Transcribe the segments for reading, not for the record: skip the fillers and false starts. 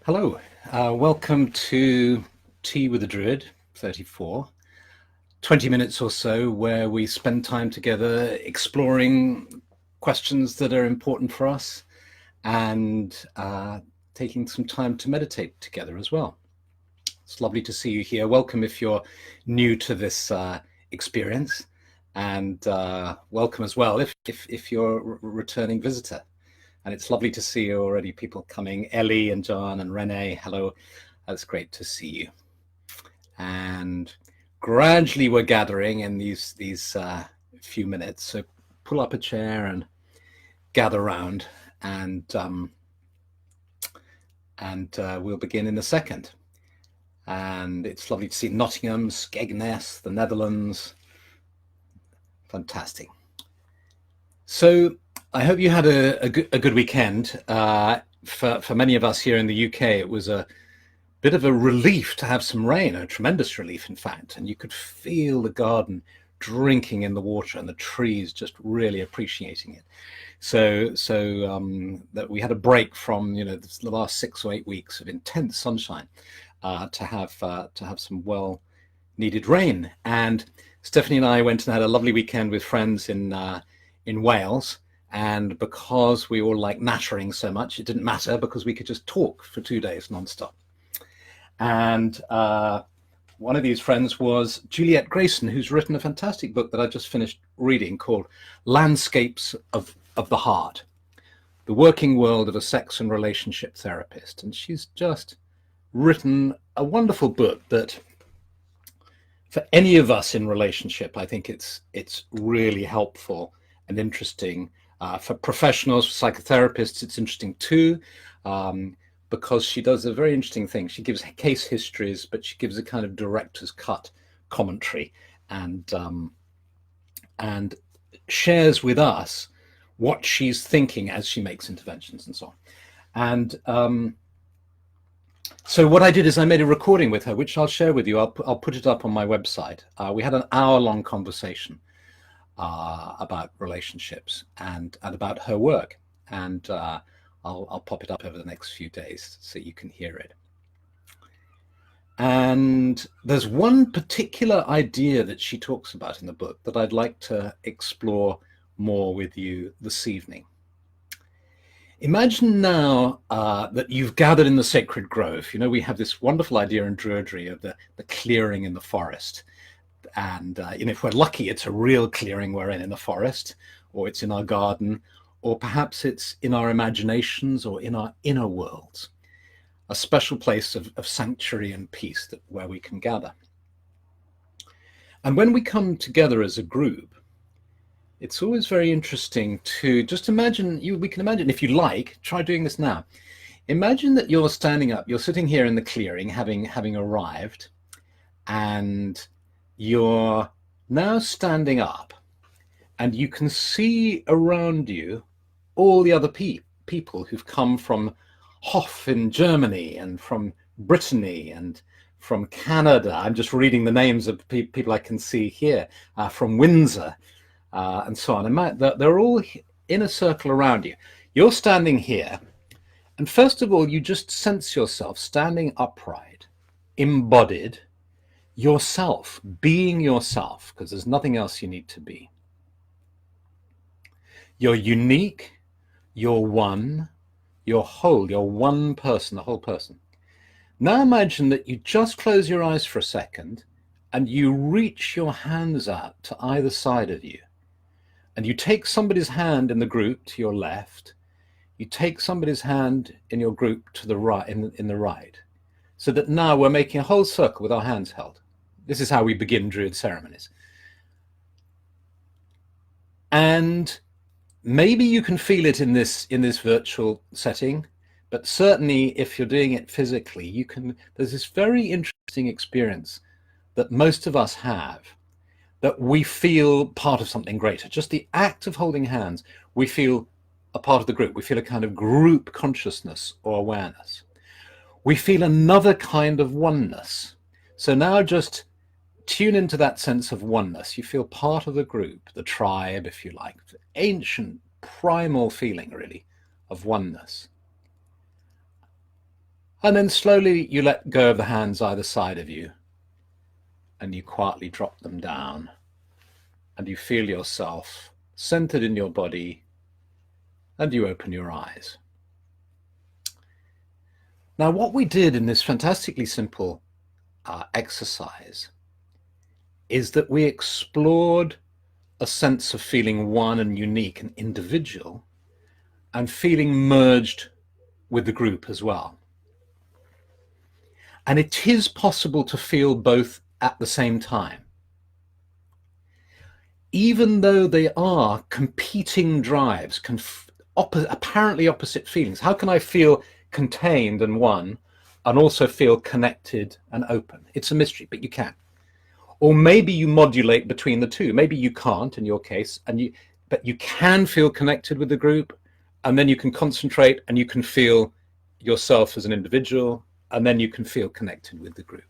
Hello, welcome to Tea with the Druid 34. 20 minutes or so where we spend time together exploring questions that are important for us and taking some time to meditate together as well. It's lovely to see you here. Welcome if you're new to this experience, and welcome as well if you're a returning visitor. And it's lovely to see already people coming. Ellie and John and Renee, hello. That's great to see you. And gradually we're gathering in these few minutes. So pull up a chair and gather round, and we'll begin in a second. And it's lovely to see Nottingham, Skegness, the Netherlands. Fantastic. So I hope you had a good weekend. For many of us here in the UK, it was a bit of a relief to have some rain, a tremendous relief, in fact. And you could feel the garden drinking in the water and the trees just really appreciating it. So that we had a break from the last 6 or 8 weeks of intense sunshine to have some well-needed rain. And Stephanie and I went and had a lovely weekend with friends in Wales. And because we all like nattering so much, it didn't matter because we could just talk for 2 days nonstop. And one of these friends was Juliet Grayson, who's written a fantastic book that I just finished reading called Landscapes of the Heart, the working world of a sex and relationship therapist. And she's just written a wonderful book that for any of us in relationship, I think it's really helpful and interesting. For professionals, for psychotherapists, it's interesting too, because she does a very interesting thing. She gives case histories, but she gives a kind of director's cut commentary, and shares with us what she's thinking as she makes interventions and so on. And so what I did is I made a recording with her, which I'll share with you. I'll put it up on my website. We had an hour-long conversation about relationships and about her work, and I'll pop it up over the next few days so you can hear it. And there's one particular idea that she talks about in the book that I'd like to explore more with you this evening. Imagine now that you've gathered in the sacred grove. We have this wonderful idea in Druidry of the clearing in the forest. And if we're lucky, it's a real clearing we're in the forest, or it's in our garden, or perhaps it's in our imaginations or in our inner worlds, a special place of sanctuary and peace where we can gather. And when we come together as a group, it's always very interesting to just imagine, we can imagine, if you like, try doing this now. Imagine that you're standing up, you're sitting here in the clearing, having arrived, and you're now standing up, and you can see around you all the other people who've come from Hof in Germany and from Brittany and from Canada. I'm just reading the names of people I can see here, from Windsor and so on. And they're all in a circle around you. You're standing here, and first of all, you just sense yourself standing upright, embodied, yourself, being yourself, because there's nothing else you need to be. You're unique, you're one, you're whole, you're one person, the whole person. Now imagine that you just close your eyes for a second and you reach your hands out to either side of you. And you take somebody's hand in the group to your left, you take somebody's hand in your group to the right, in the right, so that now we're making a whole circle with our hands held. This is how we begin Druid ceremonies. And maybe you can feel it in this virtual setting, but certainly if you're doing it physically, there's this very interesting experience that most of us have, that we feel part of something greater. Just the act of holding hands, we feel a part of the group. We feel a kind of group consciousness or awareness. We feel another kind of oneness. So now just tune into that sense of oneness. You feel part of the group, the tribe, if you like, ancient, primal feeling, really, of oneness. And then slowly you let go of the hands either side of you and you quietly drop them down and you feel yourself centered in your body and you open your eyes. Now, what we did in this fantastically simple exercise is that we explored a sense of feeling one and unique and individual and feeling merged with the group as well. And it is possible to feel both at the same time. Even though they are competing drives, apparently opposite feelings. How can I feel contained and one and also feel connected and open? It's a mystery, but you can. Or maybe you modulate between the two. Maybe you can't in your case, but you can feel connected with the group, and then you can concentrate and you can feel yourself as an individual, and then you can feel connected with the group.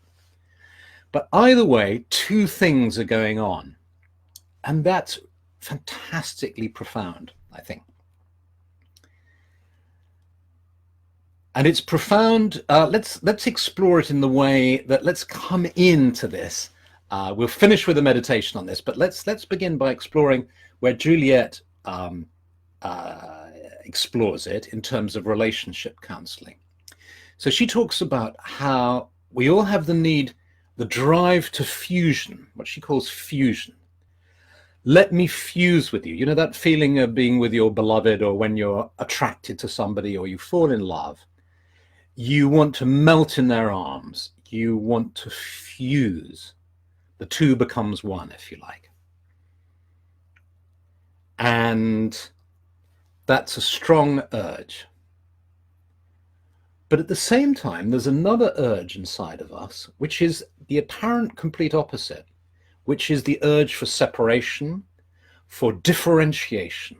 But either way, two things are going on, and that's fantastically profound, I think. And it's profound. Let's explore it in the way that let's come into this. We'll finish with a meditation on this, but let's begin by exploring where Juliet explores it in terms of relationship counseling. So she talks about how we all have the need, the drive to fusion, what she calls fusion. Let me fuse with you. You know, that feeling of being with your beloved, or when you're attracted to somebody or you fall in love, you want to melt in their arms. You want to fuse. The two becomes one, if you like. And that's a strong urge. But at the same time, there's another urge inside of us, which is the apparent complete opposite, which is the urge for separation, for differentiation,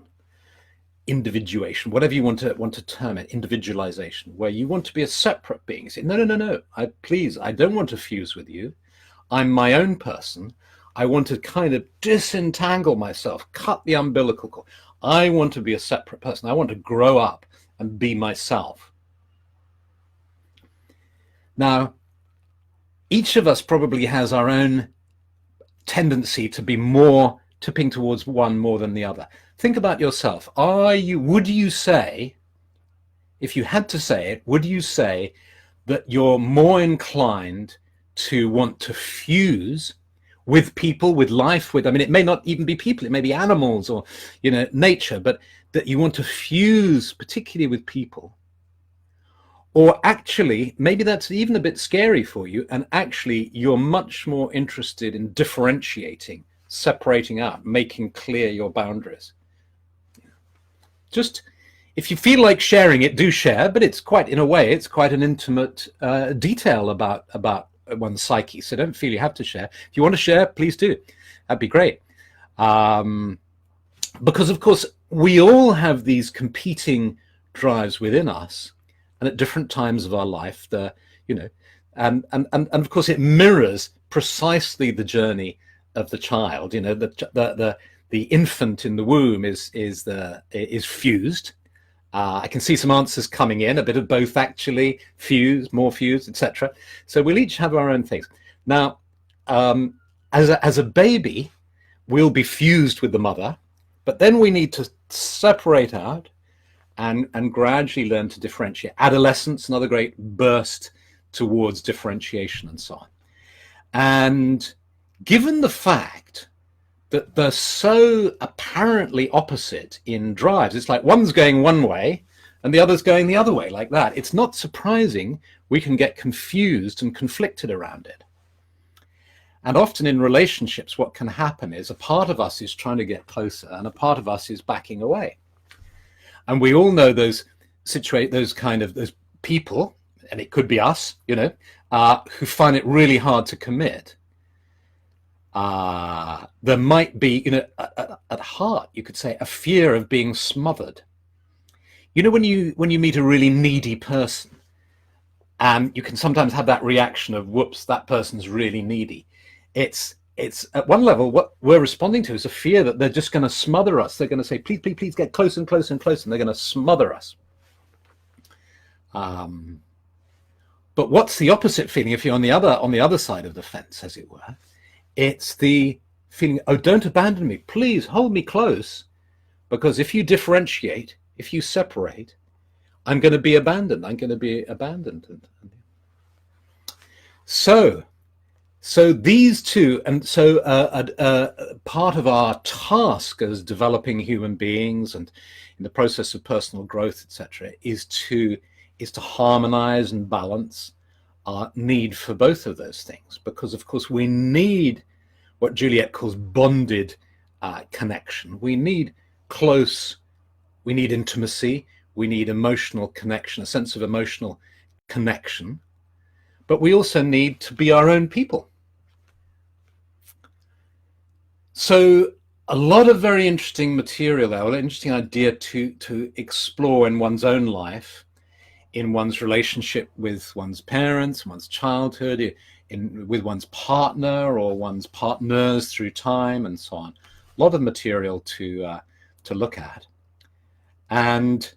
individuation, whatever you want to term it, individualization, where you want to be a separate being. You say, no, please, I don't want to fuse with you. I'm my own person. I want to kind of disentangle myself, cut the umbilical cord. I want to be a separate person. I want to grow up and be myself. Now, each of us probably has our own tendency to be more tipping towards one more than the other. Think about yourself. Would you say, if you had to say it, would you say that you're more inclined to want to fuse with people, with life, I mean, it may not even be people, it may be animals or, nature, but that you want to fuse particularly with people? Or actually, maybe that's even a bit scary for you, and actually you're much more interested in differentiating, separating out, making clear your boundaries. Just, if you feel like sharing it, do share, but it's quite, in a way, it's quite an intimate detail about one's psyche, so don't feel you have to share. If you want to share, please do. That'd be great. Because, of course, we all have these competing drives within us, and at different times of our life, and of course it mirrors precisely the journey of the child. The infant in the womb is fused. I can see some answers coming in, a bit of both actually, fused, more fused, etc. So we'll each have our own things. Now, as a baby, we'll be fused with the mother, but then we need to separate out and gradually learn to differentiate. Adolescence, another great burst towards differentiation and so on. And given the fact that they're so apparently opposite in drives, it's like one's going one way and the other's going the other way, like that. It's not surprising we can get confused and conflicted around it. And often in relationships, what can happen is a part of us is trying to get closer and a part of us is backing away. And we all know those people, and it could be us, who find it really hard to commit. There might be, at heart, you could say, a fear of being smothered. When you meet a really needy person, and you can sometimes have that reaction of, whoops, that person's really needy. It's at one level, what we're responding to is a fear that they're just going to smother us. They're going to say, please, please, please get closer and closer and closer, and they're going to smother us. But what's the opposite feeling if you're on the other side of the fence, as it were? It's the feeling, oh, don't abandon me. Please hold me close, because if you differentiate, if you separate, I'm going to be abandoned. I'm going to be abandoned. So these two, and so part of our task as developing human beings and in the process of personal growth, etc., is to harmonize and balance our need for both of those things, because of course we need what Juliet calls bonded connection. We need close, we need intimacy, we need emotional connection, a sense of emotional connection, but we also need to be our own people. So a lot of very interesting material there, an interesting idea to explore in one's own life, in one's relationship with one's parents, one's childhood, with one's partner or one's partners through time and so on. A lot of material to look at. And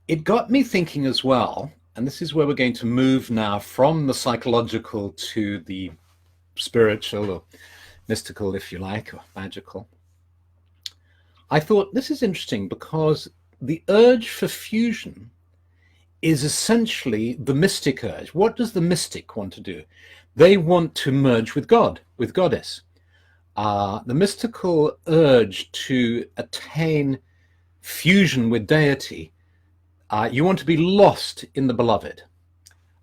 it got me thinking as well, and this is where we're going to move now from the psychological to the spiritual or mystical, if you like, or magical. I thought this is interesting because the urge for fusion is essentially the mystic urge. What does the mystic want to do? They want to merge with God, with Goddess. The mystical urge to attain fusion with deity, you want to be lost in the beloved.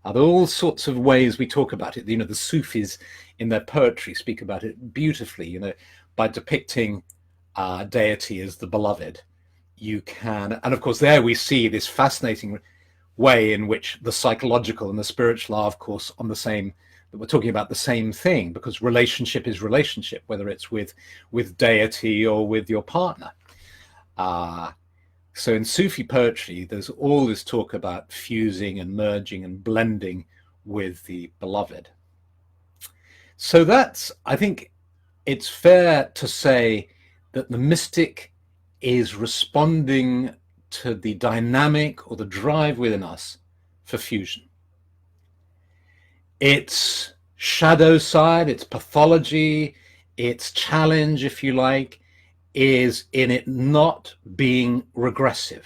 There are all sorts of ways we talk about it. You know, the Sufis in their poetry speak about it beautifully, you know, by depicting deity as the beloved. You can, and of course there we see this fascinating way in which the psychological and the spiritual are, of course, on the same, we're talking about the same thing, because relationship is relationship, whether it's with deity or with your partner. So in Sufi poetry, there's all this talk about fusing and merging and blending with the beloved. So that's, I think it's fair to say that the mystic is responding to the dynamic or the drive within us for fusion. Its shadow side, its pathology, its challenge, if you like, is in it not being regressive.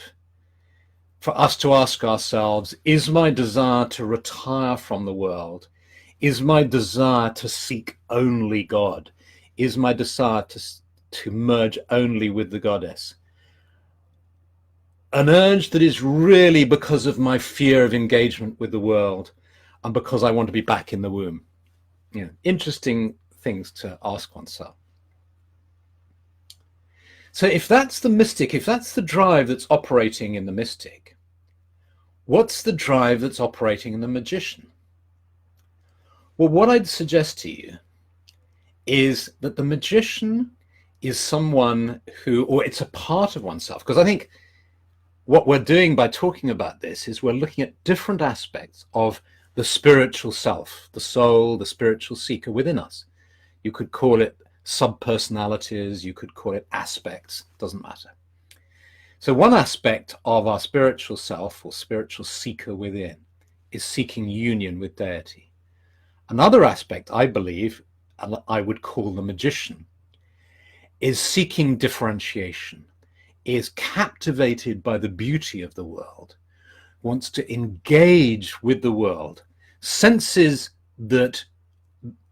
For us to ask ourselves, is my desire to retire from the world? Is my desire to seek only God? Is my desire to merge only with the Goddess an urge that is really because of my fear of engagement with the world and because I want to be back in the womb? You know, interesting things to ask oneself. So if that's the mystic, if that's the drive that's operating in the mystic, what's the drive that's operating in the magician? Well, what I'd suggest to you is that the magician is someone who, or it's a part of oneself, because I think what we're doing by talking about this is we're looking at different aspects of the spiritual self, the soul, the spiritual seeker within us. You could call it subpersonalities, you could call it aspects, doesn't matter. So one aspect of our spiritual self or spiritual seeker within is seeking union with deity. Another aspect, I believe, and I would call the magician, is seeking differentiation, is captivated by the beauty of the world, wants to engage with the world, senses that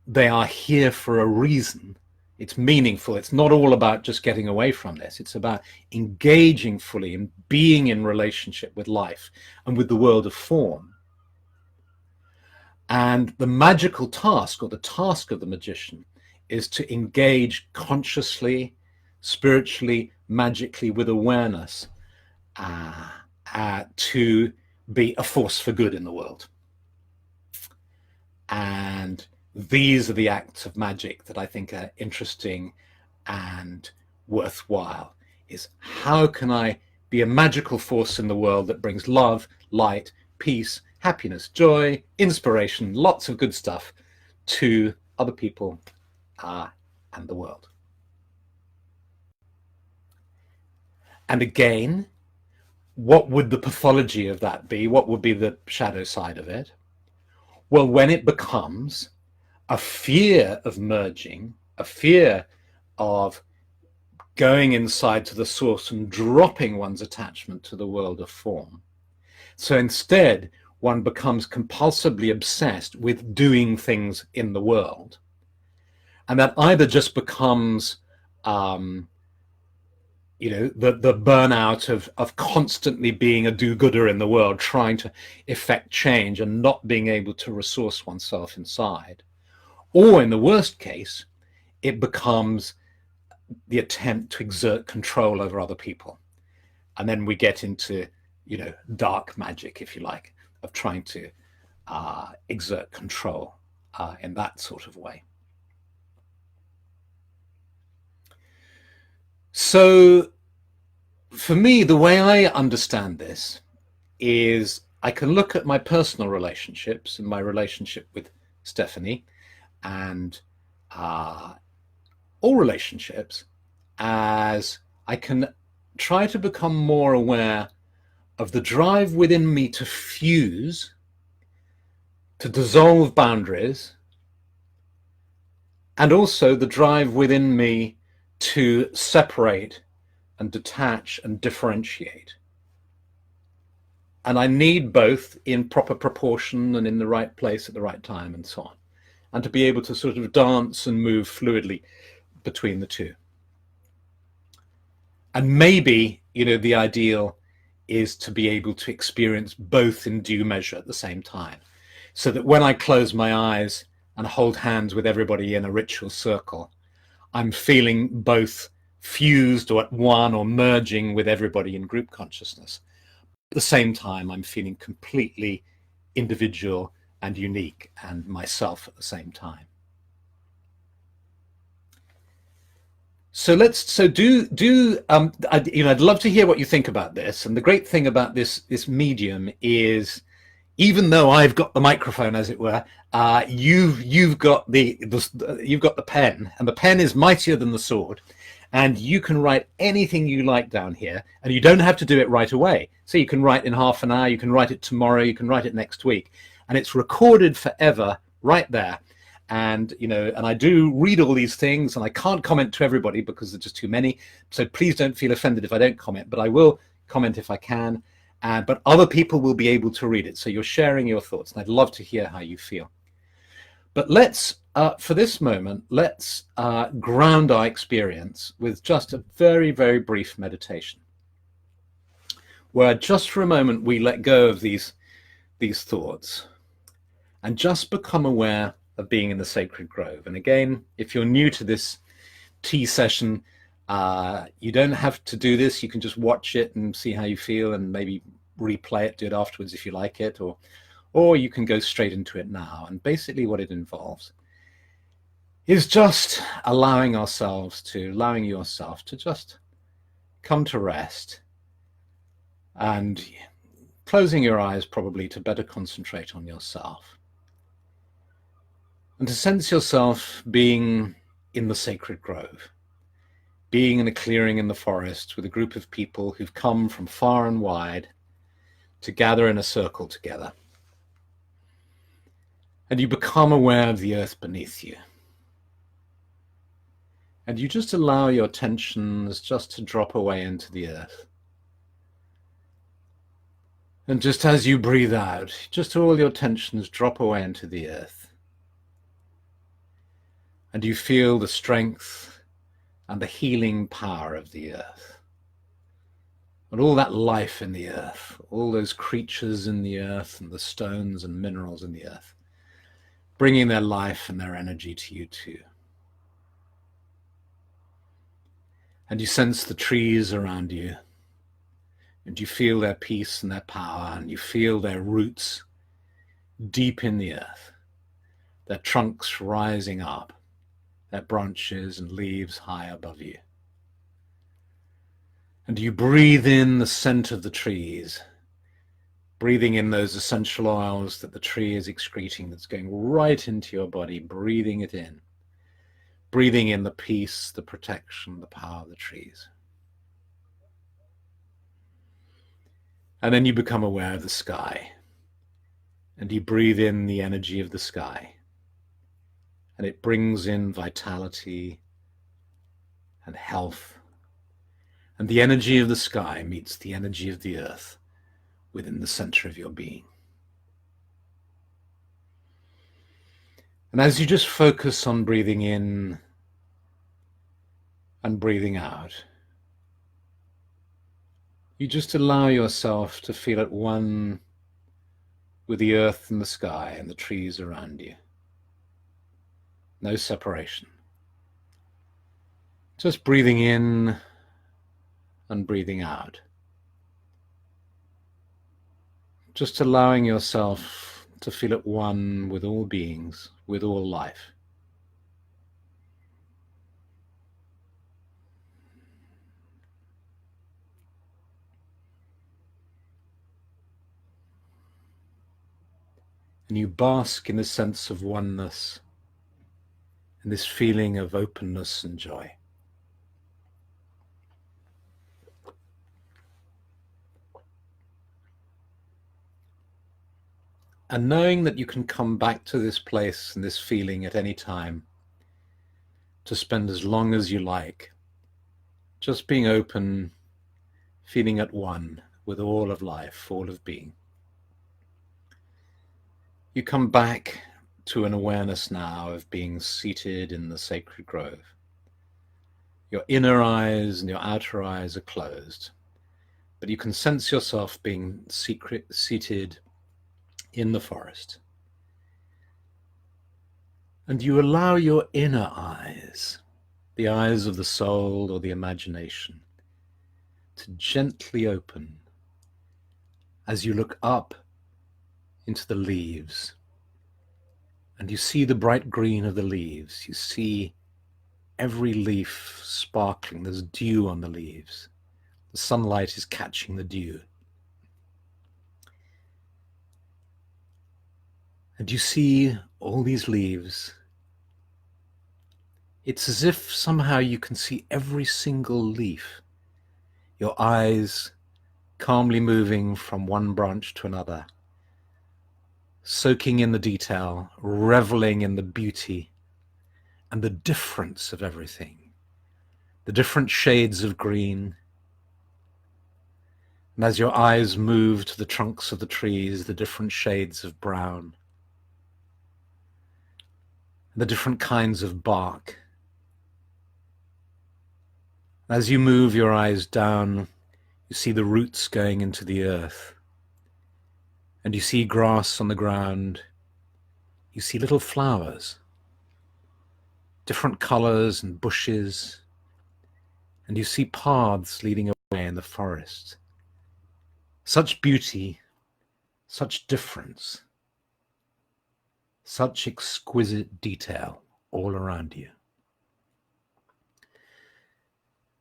they are here for a reason. It's meaningful. It's not all about just getting away from this. It's about engaging fully and being in relationship with life and with the world of form. And the magical task, or the task of the magician, is to engage consciously, spiritually, magically, with awareness, to be a force for good in the world. And these are the acts of magic that I think are interesting and worthwhile. Is how can I be a magical force in the world that brings love, light, peace, happiness, joy, inspiration, lots of good stuff to other people and the world. And again, what would the pathology of that be? What would be the shadow side of it? Well, when it becomes a fear of merging, a fear of going inside to the source and dropping one's attachment to the world of form. So instead, one becomes compulsively obsessed with doing things in the world. And that either just becomes, the burnout of constantly being a do-gooder in the world, trying to effect change and not being able to resource oneself inside. Or in the worst case, it becomes the attempt to exert control over other people. And then we get into, dark magic, if you like, of trying to exert control in that sort of way. So for me, the way I understand this is I can look at my personal relationships and my relationship with Stephanie and all relationships as I can try to become more aware of the drive within me to fuse, to dissolve boundaries, and also the drive within me to separate and detach and differentiate. And I need both in proper proportion and in the right place at the right time and so on. And to be able to sort of dance and move fluidly between the two. And maybe, the ideal is to be able to experience both in due measure at the same time. So that when I close my eyes and hold hands with everybody in a ritual circle, I'm feeling both fused or at one or merging with everybody in group consciousness. At the same time, I'm feeling completely individual and unique and myself at the same time. So I'd love to hear what you think about this. And the great thing about this medium is, even though I've got the microphone, as it were, you've got the pen, and the pen is mightier than the sword, and you can write anything you like down here, and you don't have to do it right away. So you can write in half an hour, you can write it tomorrow, you can write it next week, and it's recorded forever right there. And and I do read all these things, and I can't comment to everybody because there's just too many. So please don't feel offended if I don't comment, but I will comment if I can. But other people will be able to read it. So you're sharing your thoughts, and I'd love to hear how you feel. But let's, for this moment, let's ground our experience with just a very, very brief meditation, where just for a moment we let go of these thoughts and just become aware of being in the sacred grove. And again, if you're new to this tea session, you don't have to do this. You can just watch it and see how you feel, and maybe replay it, do it afterwards if you like it, or you can go straight into it now. And basically what it involves is just allowing yourself to just come to rest, and closing your eyes probably to better concentrate on yourself, and to sense yourself being in the sacred grove, being in a clearing in the forest with a group of people who've come from far and wide to gather in a circle together. And you become aware of the earth beneath you. And you just allow your tensions just to drop away into the earth. And just as you breathe out, just all your tensions drop away into the earth. And you feel the strength and the healing power of the earth. And all that life in the earth, all those creatures in the earth and the stones and minerals in the earth, bringing their life and their energy to you too. And you sense the trees around you, and you feel their peace and their power, and you feel their roots deep in the earth, their trunks rising up, their branches and leaves high above you. And you breathe in the scent of the trees, breathing in those essential oils that the tree is excreting, that's going right into your body, breathing it in, breathing in the peace, the protection, the power of the trees. And then you become aware of the sky, and you breathe in the energy of the sky, and it brings in vitality and health, and the energy of the sky meets the energy of the earth within the center of your being. And as you just focus on breathing in and breathing out, you just allow yourself to feel at one with the earth and the sky and the trees around you. No separation. Just breathing in and breathing out. Just allowing yourself to feel at one with all beings, with all life. And you bask in a sense of oneness and this feeling of openness and joy. And knowing that you can come back to this place and this feeling at any time to spend as long as you like, just being open, feeling at one with all of life, all of being. You come back to an awareness now of being seated in the sacred grove. Your inner eyes and your outer eyes are closed, but you can sense yourself being seated in the forest. And you allow your inner eyes, the eyes of the soul or the imagination, to gently open as you look up into the leaves, and you see the bright green of the leaves. You see every leaf sparkling. There's dew on the leaves. The sunlight is catching the dew. And you see all these leaves. It's as if somehow you can see every single leaf. Your eyes calmly moving from one branch to another, soaking in the detail, reveling in the beauty and the difference of everything, the different shades of green. And as your eyes move to the trunks of the trees, the different shades of brown, the different kinds of bark. As you move your eyes down, you see the roots going into the earth, and you see grass on the ground. You see little flowers, different colors and bushes, and you see paths leading away in the forest. Such beauty, such difference, such exquisite detail all around you.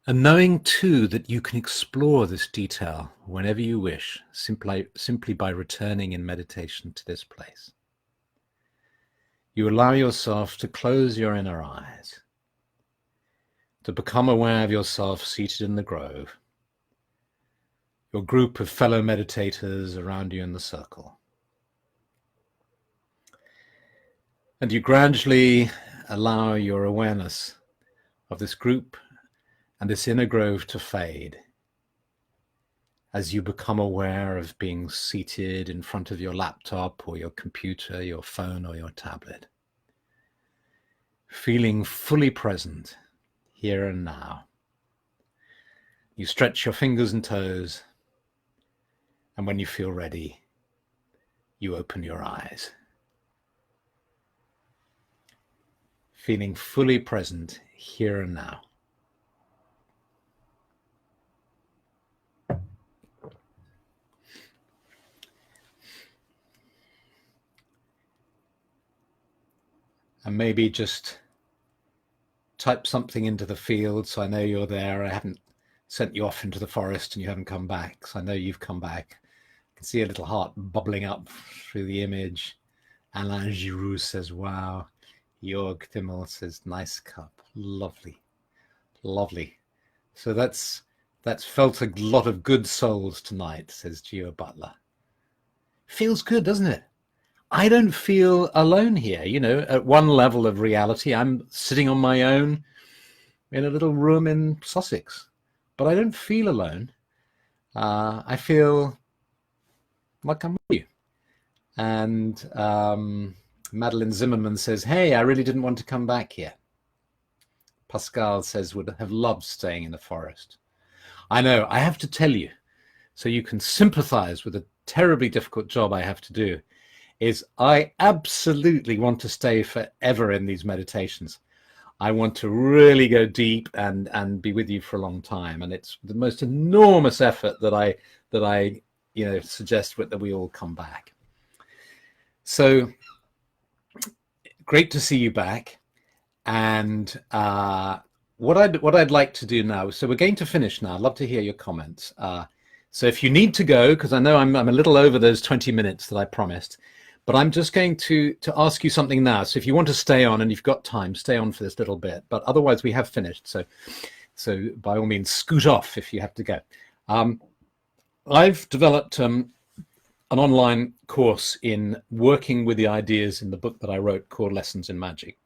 And knowing too that you can explore this detail whenever you wish, simply by returning in meditation to this place. You allow yourself to close your inner eyes, to become aware of yourself seated in the grove, your group of fellow meditators around you in the circle. And you gradually allow your awareness of this group and this inner grove to fade as you become aware of being seated in front of your laptop or your computer, your phone or your tablet, feeling fully present here and now. You stretch your fingers and toes, and when you feel ready, you open your eyes. Feeling fully present here and now. And maybe just type something into the field so I know you're there. I haven't sent you off into the forest and you haven't come back, so I know you've come back. I can see a little heart bubbling up through the image. Alain Giroux says, wow. Jorg Timmel says, nice cup. Lovely. Lovely. So that's felt a lot of good souls tonight, says Gio Butler. Feels good, doesn't it? I don't feel alone here. You know, at one level of reality, I'm sitting on my own in a little room in Sussex, but I don't feel alone. I feel like I'm with you. And Madeline Zimmerman says, hey, I really didn't want to come back here. Pascal says, would have loved staying in the forest. I know, I have to tell you, so you can sympathize with the terribly difficult job I have to do, is I absolutely want to stay forever in these meditations. I want to really go deep and be with you for a long time. And it's the most enormous effort that I suggest that we all come back. So great to see you back. And what I'd like to do now, so we're going to finish now. I'd love to hear your comments. So if you need to go, because I know I'm a little over those 20 minutes that I promised, but I'm just going to ask you something now. So if you want to stay on and you've got time, stay on for this little bit. But otherwise, we have finished. So by all means, scoot off if you have to go. I've developed an online course in working with the ideas in the book that I wrote called Lessons in Magic.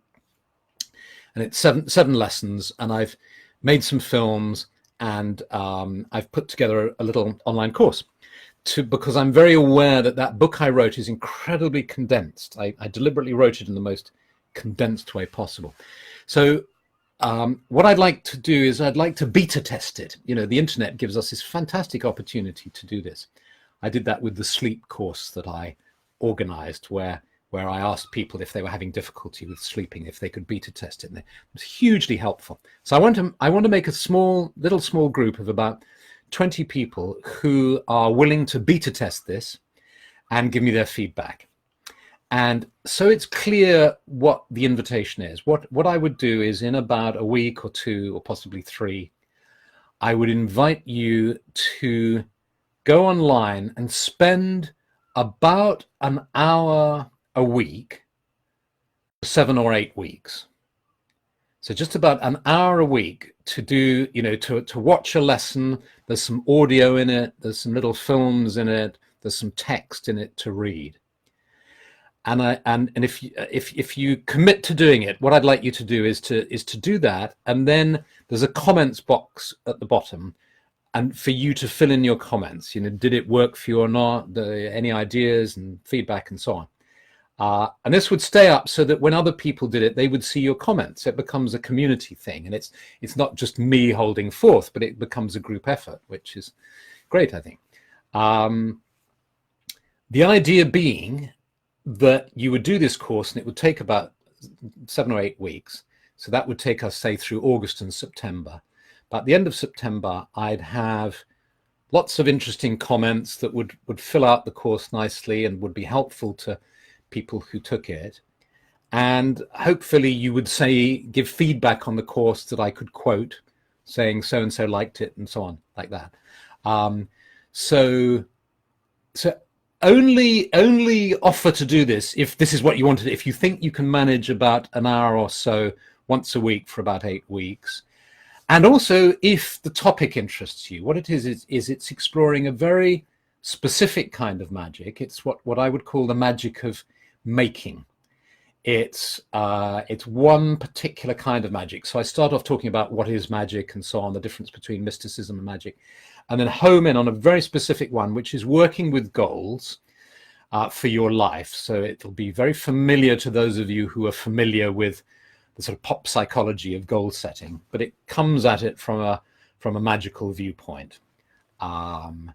And it's seven lessons, and I've made some films, and I've put together a little online course because I'm very aware that book I wrote is incredibly condensed. I deliberately wrote it in the most condensed way possible. So what I'd like to do is I'd like to beta test it. You know, the internet gives us this fantastic opportunity to do this. I did that with the sleep course that I organized, where I asked people if they were having difficulty with sleeping, if they could beta test it. And it was hugely helpful. So I want to make a small group of about 20 people who are willing to beta test this and give me their feedback. And so it's clear what the invitation is. What I would do is, in about a week or two, or possibly 3, I would invite you to go online and spend about an hour a week for 7 or 8 weeks. So just about an hour a week to do, to watch a lesson. There's some audio in it, there's some little films in it, there's some text in it to read. And if you commit to doing it, what I'd like you to do is to do that, and then there's a comments box at the bottom, and for you to fill in your comments. Did it work for you or not? Any ideas and feedback and so on. And this would stay up so that when other people did it, they would see your comments. It becomes a community thing, and it's not just me holding forth, but it becomes a group effort, which is great, I think. The idea being that you would do this course, and it would take about 7 or 8 weeks. So that would take us, say, through August and September. But at the end of September, I'd have lots of interesting comments that would fill out the course nicely and would be helpful to people who took it. And hopefully you would give feedback on the course that I could quote, saying so-and-so liked it and so on, like that. So only offer to do this if this is what you wanted. If you think you can manage about an hour or so once a week for about 8 weeks. And also, if the topic interests you, what it is it's exploring a very specific kind of magic. It's what I would call the magic of making. It's one particular kind of magic. So I start off talking about what is magic and so on, the difference between mysticism and magic, and then home in on a very specific one, which is working with goals for your life. So it'll be very familiar to those of you who are familiar with the sort of pop psychology of goal setting, but it comes at it from a magical viewpoint. And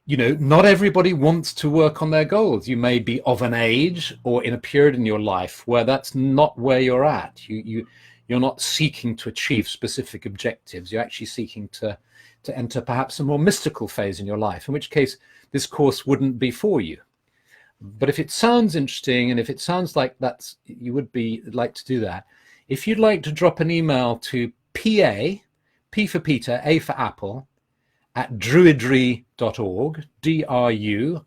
not everybody wants to work on their goals. You may be of an age or in a period in your life where that's not where you're at. You're not seeking to achieve specific objectives. You're actually seeking to enter perhaps a more mystical phase in your life, in which case this course wouldn't be for you. But if it sounds interesting, and if it sounds like you would like to do that, if you'd like to drop an email to PA, P for Peter, A for Apple, at druidry.org, DRUIDRY.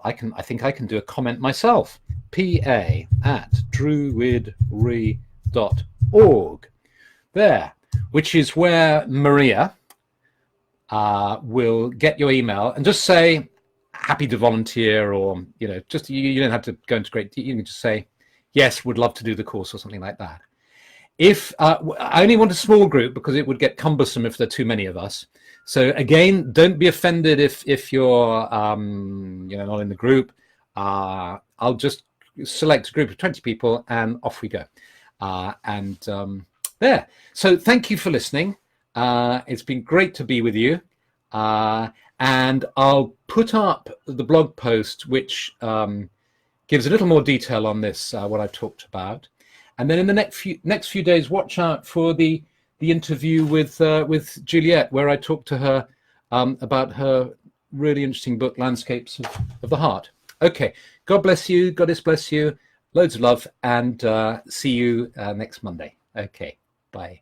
I think I can do a comment myself. PA at druidry.org. There, which is where Maria will get your email and just say, happy to volunteer, or just you don't have to go into great. You can just say yes, would love to do the course or something like that. If I only want a small group because it would get cumbersome if there are too many of us. So again, don't be offended if you're not in the group. I'll just select a group of 20 people and off we go. There. So thank you for listening. It's been great to be with you. And I'll put up the blog post, which gives a little more detail on this, what I've talked about. And then in the next few days, watch out for the interview with Juliet, where I talked to her about her really interesting book, Landscapes of the Heart. Okay, God bless you, Goddess bless you, loads of love, and see you next Monday. Okay, bye.